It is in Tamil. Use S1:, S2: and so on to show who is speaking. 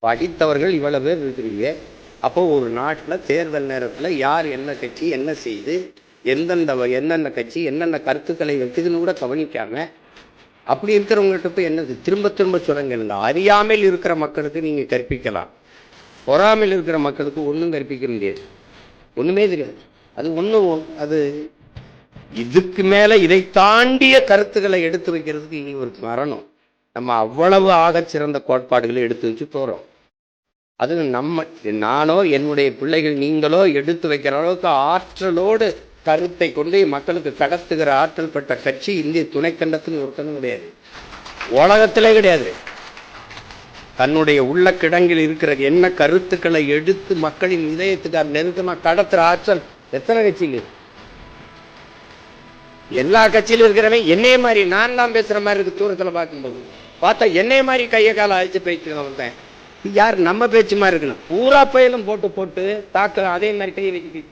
S1: படித்தவர்கள் இவ்வளவு பேர் இருக்கிறீங்க. அப்போ ஒரு நாட்டில் தேர்தல் நேரத்தில் யார் என்ன கட்சி என்ன செய்து என்னென்ன கட்சி என்னென்ன கருத்துக்களை வைக்குதுன்னு கூட கவனிக்காம அப்படி இருக்கிறவங்கள்ட்ட போய் என்னது திரும்ப திரும்ப சொல்லுங்க. அறியாமல் இருக்கிற மக்களுக்கு நீங்கள் கற்பிக்கலாம், பொறாமல் இருக்கிற மக்களுக்கு ஒன்றும் கற்பிக்க முடியாது, ஒன்றுமே தெரியாது. அது ஒன்றும் அது இதுக்கு மேலே இதை தாண்டிய கருத்துக்களை எடுத்து வைக்கிறதுக்கு இனி ஒரு வரணும். நம்ம அவ்வளவு ஆகச் சிறந்த கோட்பாடுகளை எடுத்து வச்சு போகிறோம். அது நானோ என்னுடைய பிள்ளைகள் நீங்களோ எடுத்து வைக்கிற அளவுக்கு ஆற்றலோடு கருத்தை கொண்டு மக்களுக்கு கடத்துகிற ஆற்றல் பெற்ற கட்சி இந்திய துணைக்கண்டத்தில் ஒருத்தனும் கிடையாது, உலகத்திலே கிடையாது. தன்னுடைய உள்ள கிடங்கில் இருக்கிற என்ன கருத்துக்களை எடுத்து மக்களின் இதயத்துக்கு நெருக்கமாக கடத்துற ஆற்றல் எத்தனை கட்சிகள்? எல்லா கட்சியிலும் இருக்கிறவன் என்னைய மாதிரி நான் தான் பேசுற மாதிரி இருக்கு. தூரத்தில் பார்க்கும்போது பார்த்தா என்னைய மாதிரி கையை காலை அழிச்சு பேச்சு வந்தேன். யார் நம்ம பேச்சு மாதிரி இருக்கணும். பூரா பயிலும் போட்டு தாக்க அதே மாதிரி கையை வச்சு